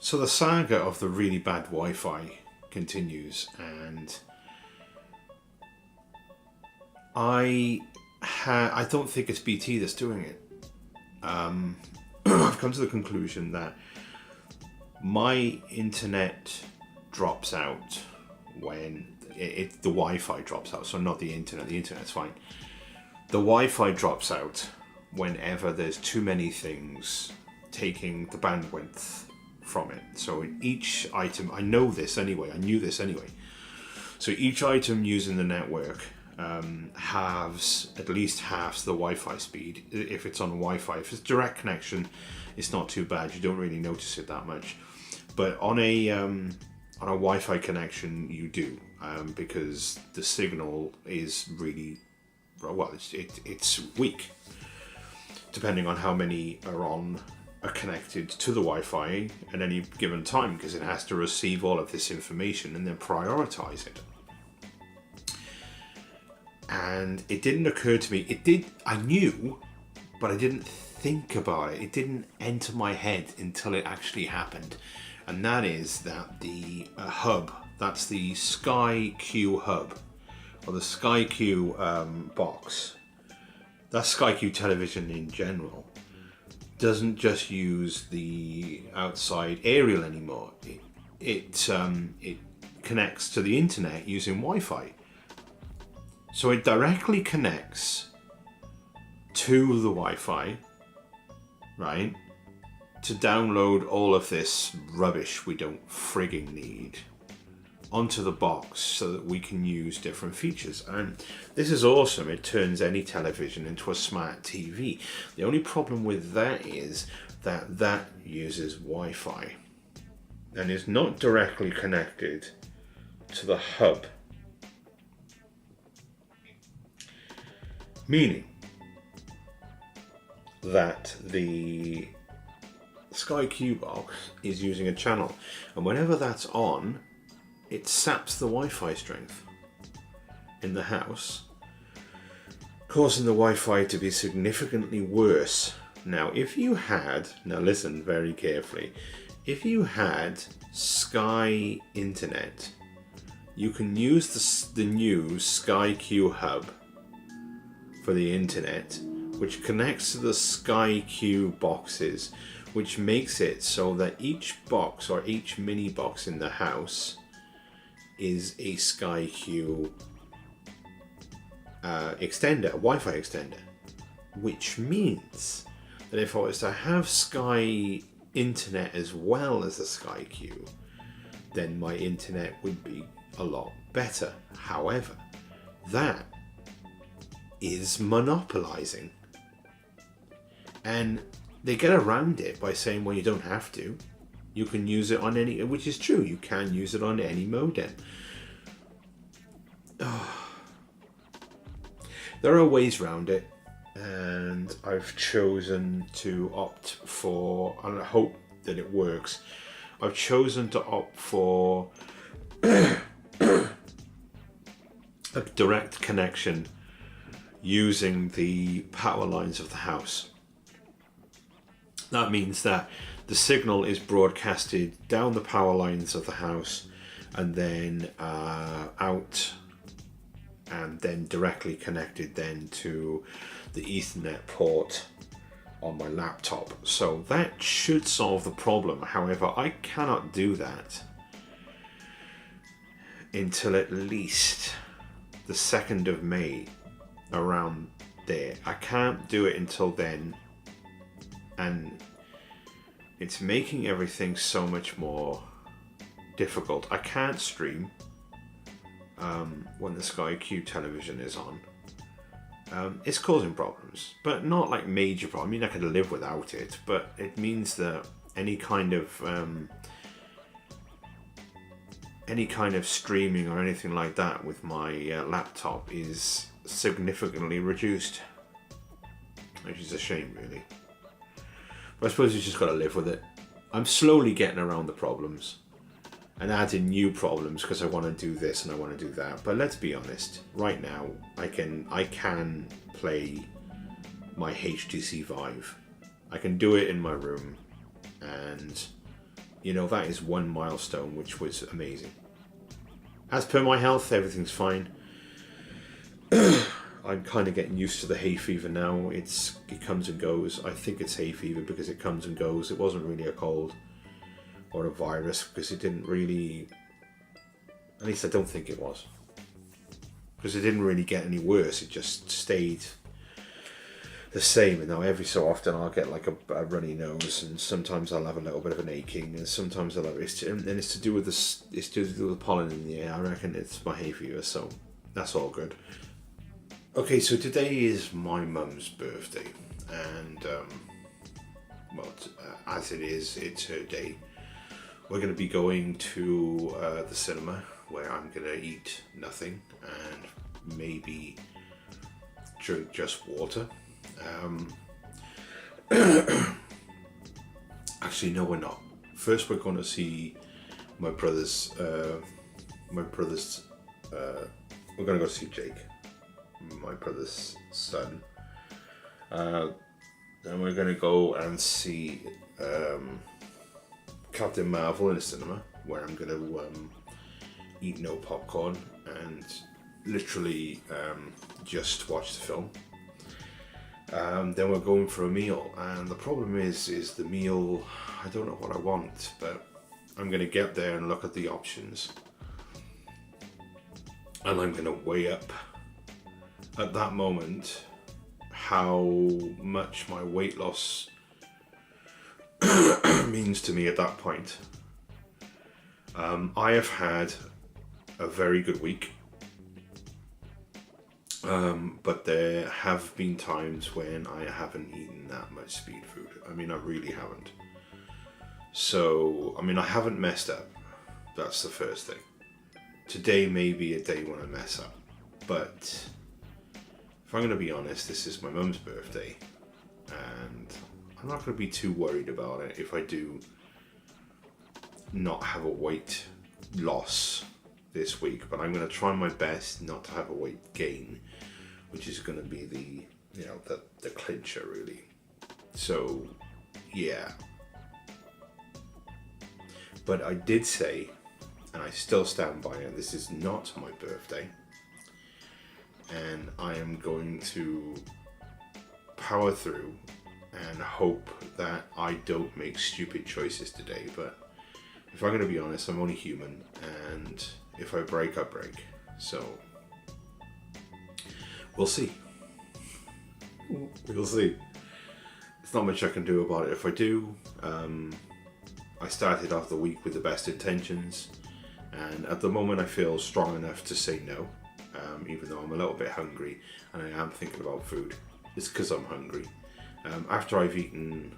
So the saga of the really bad Wi-Fi continues, and I don't think it's BT that's doing it. I've come to the conclusion that my internet drops out when the Wi-Fi drops out. So not the internet. The internet's fine. The Wi-Fi drops out whenever there's too many things taking the bandwidth from it. So each item, I know this anyway. I knew this anyway. So each item using the network halves, at least halves the Wi-Fi speed if it's on Wi-Fi. If it's direct connection, it's not too bad. You don't really notice it that much. But on a Wi-Fi connection, you do, because the signal is really, well, it's weak, depending on how many are connected to the Wi-Fi at any given time, because it has to receive all of this information and then prioritize it. And it didn't occur to me. I knew, but I didn't think about it. It didn't enter my head until it actually happened. And that is that the hub, that's the Sky Q hub, or the Sky Q box, that's Sky Q television in general, doesn't just use the outside aerial anymore. It connects to the internet using Wi-Fi. So it directly connects to the Wi-Fi, right, to download all of this rubbish we don't frigging need onto the box so that we can use different features. And this is awesome. It turns any television into a smart TV. The only problem with that is that that uses Wi-Fi and is not directly connected to the hub. Meaning that the Sky Q box is using a channel, and whenever that's on, it saps the Wi-Fi strength in the house, causing the Wi-Fi to be significantly worse. Now listen very carefully, if you had Sky Internet, you can use the new Sky Q hub for the internet, which connects to the Sky Q boxes, which makes it so that each box or each mini box in the house is a Sky Q extender, a Wi-Fi extender, which means that if I was to have Sky Internet as well as the Sky Q, then my internet would be a lot better. However, that is monopolizing, and they get around it by saying, well, you don't have to, you can use it on any, which is true, you can use it on any modem. There are ways around it, and I've chosen to opt for, and I hope that it works, I've chosen to opt for a direct connection using the power lines of the house. That means that the signal is broadcasted down the power lines of the house and then out, and then directly connected then to the Ethernet port on my laptop. So that should solve the problem. However, I cannot do that until at least the 2nd of May, around there. I can't do it until then, and it's making everything so much more difficult. I can't stream when the Sky Q television is on. It's causing problems, but not like major problems. I mean, I could live without it, but it means that any kind of streaming or anything like that with my laptop is significantly reduced, which is a shame, really. But I suppose you just got to live with it. I'm slowly getting around the problems and adding new problems because I want to do this and I want to do that. But let's be honest, right now I can play my HTC Vive. I can do it in my room, and that is one milestone, which was amazing. As per my health, everything's fine. I'm kind of getting used to the hay fever now. It comes and goes. I think it's hay fever because it comes and goes. It wasn't really a cold or a virus because it didn't really... At least I don't think it was. Because it didn't really get any worse. It just stayed the same. And now every so often I'll get like a runny nose, and sometimes I'll have a little bit of an aching, and sometimes I'll have... it's to do with the pollen in the air. I reckon it's my hay fever, so that's all good. Okay, so today is my mum's birthday, and as it is, it's her day. We're going to be going to the cinema, where I'm going to eat nothing and maybe drink just water. Actually, no, we're not. First, we're going to see my brother's. We're going to go see Jake, my brother's son. Then we're going to go and see Captain Marvel in the cinema, where I'm going to eat no popcorn and literally just watch the film. Then we're going for a meal, and the problem is the meal, I don't know what I want, but I'm going to get there and look at the options, and I'm going to weigh up at that moment how much my weight loss means to me at that point. I have had a very good week, but there have been times when I haven't eaten that much speed food. I mean, I really haven't. So, I mean, I haven't messed up. That's the first thing. Today may be a day when I mess up, but if I'm going to be honest, this is my mum's birthday, and I'm not going to be too worried about it if I do not have a weight loss this week, but I'm going to try my best not to have a weight gain, which is going to be the clincher, really. So, yeah. But I did say, and I still stand by it, this is not my birthday, and I am going to power through and hope that I don't make stupid choices today. But if I'm going to be honest, I'm only human, and if I break, I break. So we'll see. We'll see. There's not much I can do about it. If I do, I started off the week with the best intentions, and at the moment I feel strong enough to say no, even though I'm a little bit hungry and I am thinking about food. It's because I'm hungry. After I've eaten,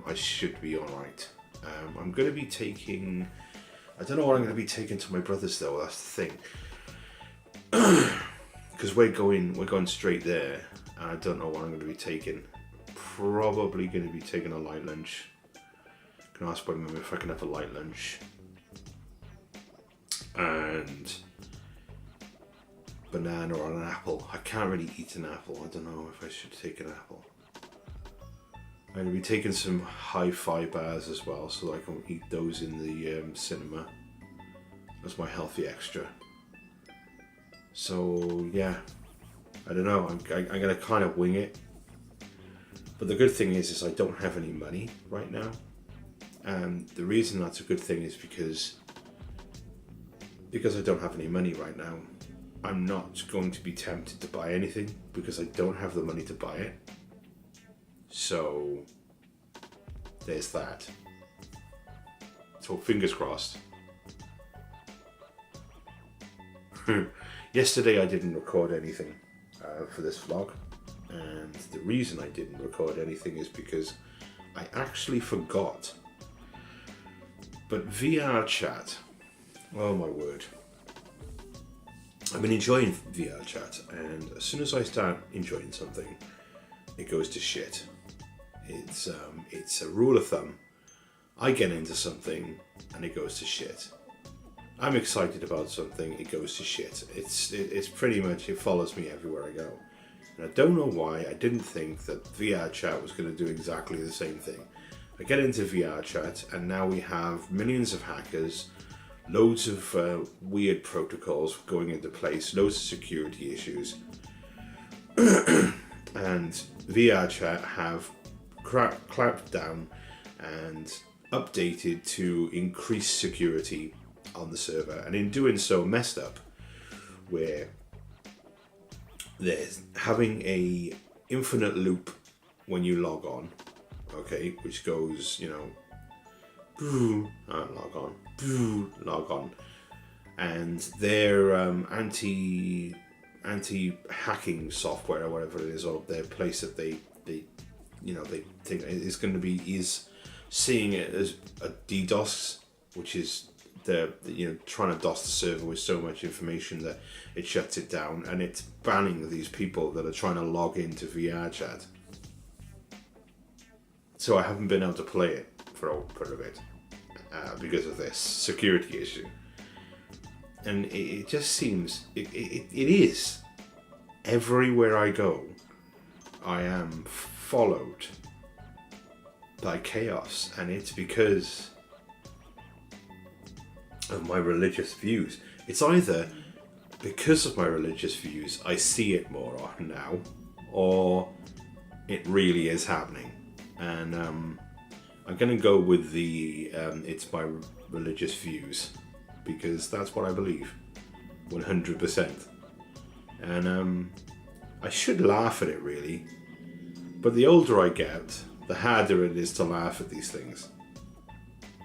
I should be alright. I'm going to be taking... I don't know what I'm going to be taking to my brother's though, that's the thing. Because we're going straight there, and I don't know what I'm going to be taking. Probably going to be taking a light lunch. Can ask my mum if I can have a light lunch. And banana or an apple. I can't really eat an apple. I don't know if I should take an apple. I'm going to be taking some hi-fi bars as well, so that I can eat those in the cinema as my healthy extra. So yeah, I don't know. I'm going to kind of wing it. But the good thing is I don't have any money right now. And the reason that's a good thing is because I don't have any money right now. I'm not going to be tempted to buy anything because I don't have the money to buy it. So there's that. So fingers crossed. Yesterday I didn't record anything for this vlog, and the reason I didn't record anything is because I actually forgot. But VR chat, oh my word. I've been enjoying VR chat, and as soon as I start enjoying something, it goes to shit. It's a rule of thumb. I get into something and it goes to shit. I'm excited about something, it goes to shit. It's pretty much, it follows me everywhere I go. And I don't know why I didn't think that VR chat was going to do exactly the same thing. I get into VR chat, and now we have millions of hackers, loads of weird protocols going into place, loads of security issues, and VR chat have clamped down and updated to increase security on the server, and in doing so messed up where there's having a infinite loop when you log on, okay, which goes, log on, and their anti-hacking software or whatever it is, or their place that they think is going to be, is seeing it as a DDoS, which is trying to DOS the server with so much information that it shuts it down, and it's banning these people that are trying to log into VR chat. So I haven't been able to play it for a bit because of this security issue. And it just seems, it is, everywhere I go, I am followed by chaos, and it's because of my religious views. It's either because of my religious views I see it more often now, or it really is happening. And I'm going to go with the it's my religious views, because that's what I believe 100%. And I should laugh at it really, but the older I get, the harder it is to laugh at these things.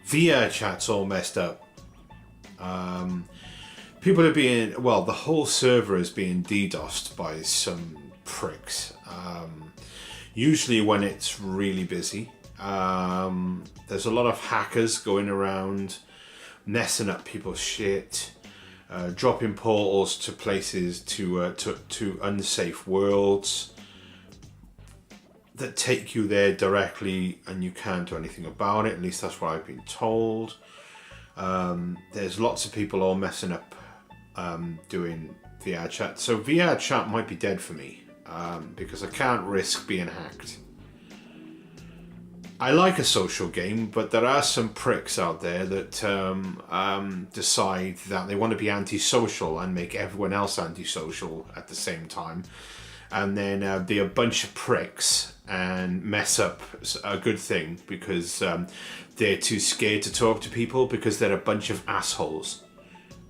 VR chat's all messed up. People are being, the whole server is being DDoSed by some pricks. Usually when it's really busy. There's a lot of hackers going around messing up people's shit, dropping portals to places, to unsafe worlds that take you there directly, and you can't do anything about it. At least that's what I've been told. There's lots of people all messing up doing VR chat. So VR chat might be dead for me, because I can't risk being hacked. I like a social game, but there are some pricks out there that decide that they want to be antisocial and make everyone else antisocial at the same time. And then be a bunch of pricks and mess up a good thing because they're too scared to talk to people because they're a bunch of assholes.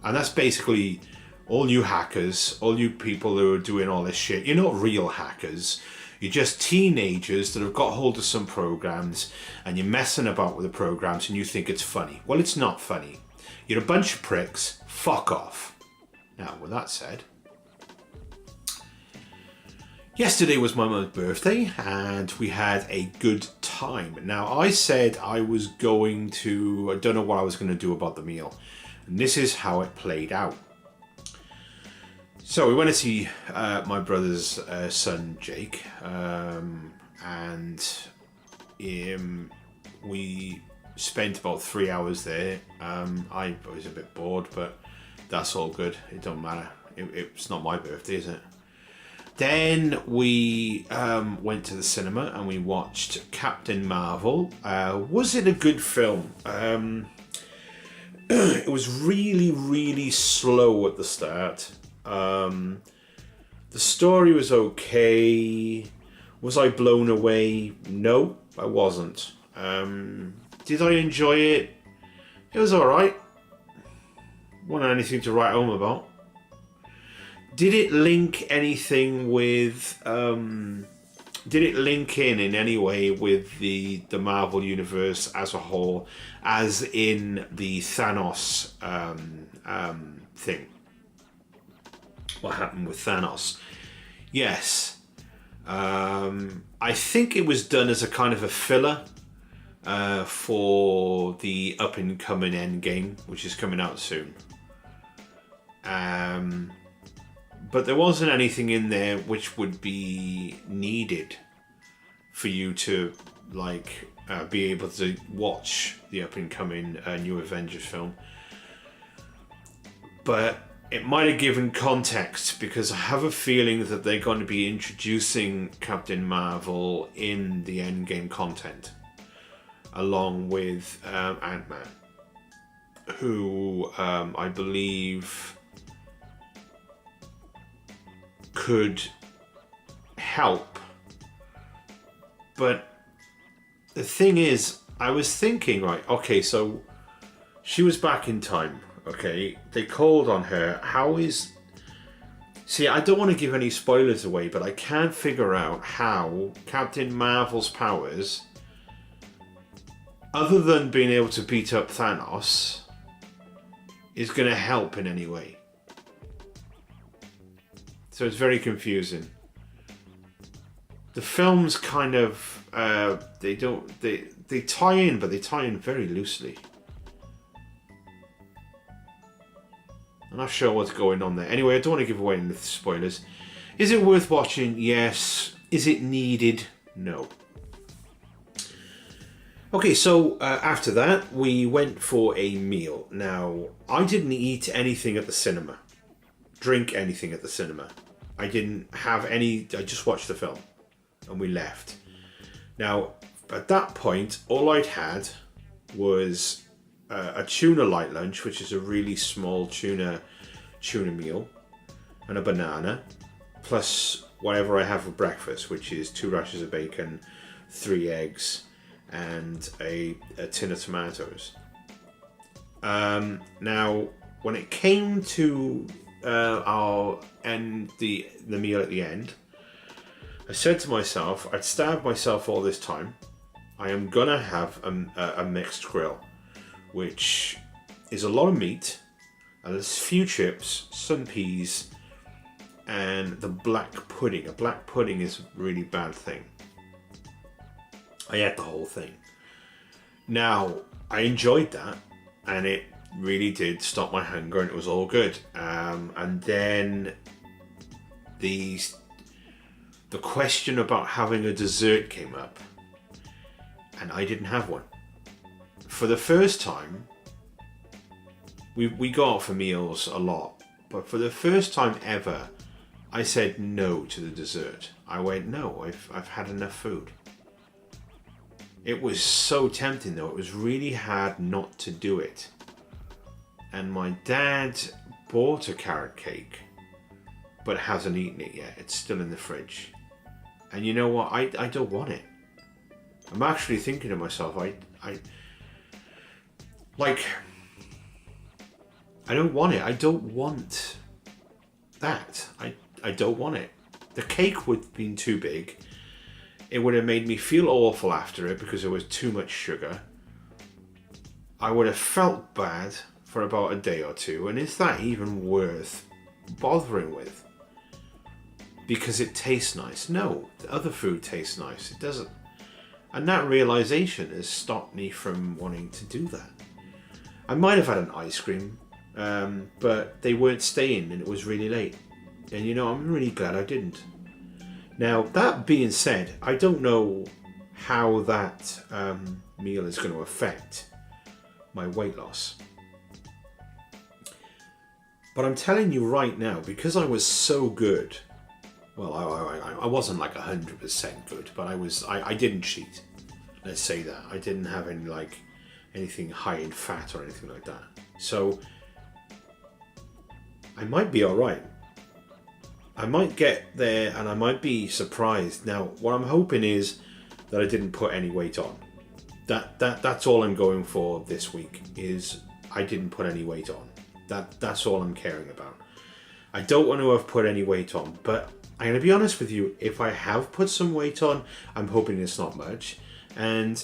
And that's basically all you hackers, all you people who are doing all this shit. You're not real hackers. You're just teenagers that have got hold of some programs, and you're messing about with the programs and you think it's funny. Well, it's not funny. You're a bunch of pricks. Fuck off. Now, with that said, yesterday was my mum's birthday and we had a good time. Now, I said I was going to, I don't know what I was going to do about the meal. And this is how it played out. So we went to see my brother's son, Jake, and we spent about 3 hours there. I was a bit bored, but that's all good. It don't matter. It's not my birthday, is it? Then we went to the cinema and we watched Captain Marvel. Was it a good film? It was really, really slow at the start. The story was okay. Was I blown away? No, I wasn't. Did I enjoy it? It was alright. Wasn't anything to write home about. Did it link anything with... did it link in any way with the Marvel Universe as a whole, as in the Thanos thing? What happened with Thanos? Yes. I think it was done as a kind of a filler for the up-and-coming Endgame, which is coming out soon. But there wasn't anything in there which would be needed for you to be able to watch the up-and-coming new Avengers film. But it might have given context, because I have a feeling that they're going to be introducing Captain Marvel in the Endgame content. along with Ant-Man, who I believe could help. But the thing is, I was thinking, right, okay, so she was back in time, okay? They called on her. How is... See, I don't want to give any spoilers away, but I can't figure out how Captain Marvel's powers, other than being able to beat up Thanos, is going to help in any way. So it's very confusing. The films kind of, they tie in, but they tie in very loosely. I'm not sure what's going on there. Anyway, I don't want to give away any spoilers. Is it worth watching? Yes. Is it needed? No. Okay, so after that, we went for a meal. Now, I didn't eat anything at the cinema. Drink anything at the cinema. I didn't have any... I just watched the film. And we left. Now, at that point, all I'd had was... a tuna light lunch, which is a really small tuna meal, and a banana, plus whatever I have for breakfast, which is 2 rashers of bacon, 3 eggs, and a tin of tomatoes. Now, when it came to our end, the meal at the end, I said to myself, I'd starved myself all this time. I am gonna have a mixed grill, which is a lot of meat, and there's a few chips, some peas, and the black pudding. A black pudding is a really bad thing. I ate the whole thing. Now, I enjoyed that, and it really did stop my hunger, and it was all good. And then the question about having a dessert came up, and I didn't have one. For the first time, we go out for meals a lot, but for the first time ever, I said no to the dessert. I went, no, I've had enough food. It was so tempting though, it was really hard not to do it. And my dad bought a carrot cake, but hasn't eaten it yet. It's still in the fridge. And you know what, I don't want it. I'm actually thinking to myself, I don't want it. I don't want that. I don't want it. The cake would have been too big. It would have made me feel awful after it because there was too much sugar. I would have felt bad for about a day or two. And is that even worth bothering with? Because it tastes nice. No, the other food tastes nice. It doesn't. And that realization has stopped me from wanting to do that. I might have had an ice cream, but they weren't staying and it was really late. And you know, I'm really glad I didn't. Now, that being said, I don't know how that meal is going to affect my weight loss. But I'm telling you right now, because I was so good, well, I wasn't like 100% good, but I didn't cheat. Let's say that. I didn't have anything high in fat or anything like that. So I might be all right. I might get there and I might be surprised. Now, what I'm hoping is that I didn't put any weight on. That's all I'm going for this week, is I didn't put any weight on. That's all I'm caring about. I don't want to have put any weight on, but I'm going to be honest with you, if I have put some weight on, I'm hoping it's not much. And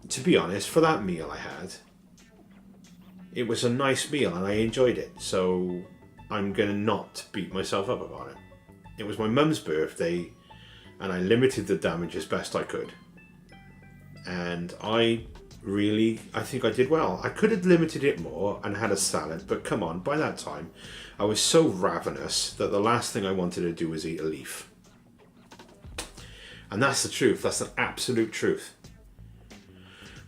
to be honest, for that meal I had, it was a nice meal and I enjoyed it. So I'm going to not beat myself up about it. It was my mum's birthday and I limited the damage as best I could. And I think I did well. I could have limited it more and had a salad, but come on, by that time, I was so ravenous that the last thing I wanted to do was eat a leaf. And that's the truth. That's the absolute truth.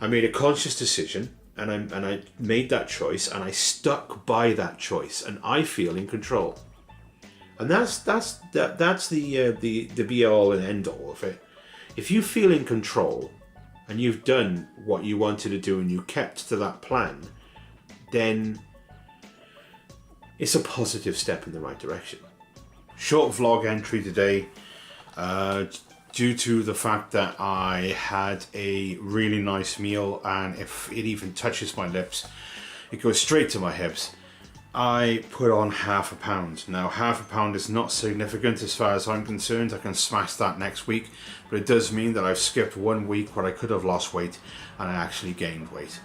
I made a conscious decision, and I made that choice, and I stuck by that choice, and I feel in control. And that's the be all and end all of it. If you feel in control, and you've done what you wanted to do and you kept to that plan, then it's a positive step in the right direction. Short vlog entry today, due to the fact that I had a really nice meal, and if it even touches my lips, it goes straight to my hips. I put on ½ pound. Now ½ pound is not significant as far as I'm concerned. I can smash that next week, but it does mean that I've skipped 1 week where I could have lost weight and I actually gained weight.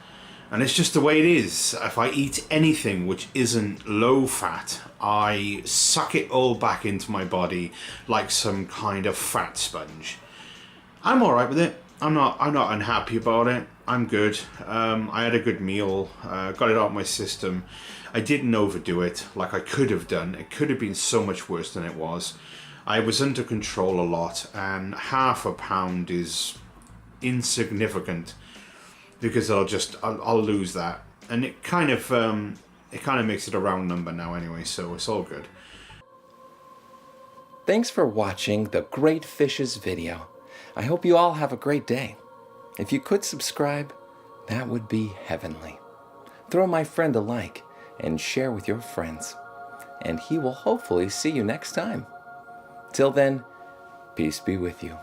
And it's just the way it is. If I eat anything which isn't low fat, I suck it all back into my body like some kind of fat sponge. I'm alright with it. I'm not unhappy about it. I'm good. I had a good meal, got it out of my system. I didn't overdo it like I could have done. It could have been so much worse than it was. I was under control a lot, and ½ pound is insignificant because I'll lose that, and it kind of makes it a round number now anyway, so it's all good. Thanks for watching the Great Fishes video. I hope you all have a great day. If you could subscribe, that would be heavenly. Throw my friend a like and share with your friends, and he will hopefully see you next time. Till then, peace be with you.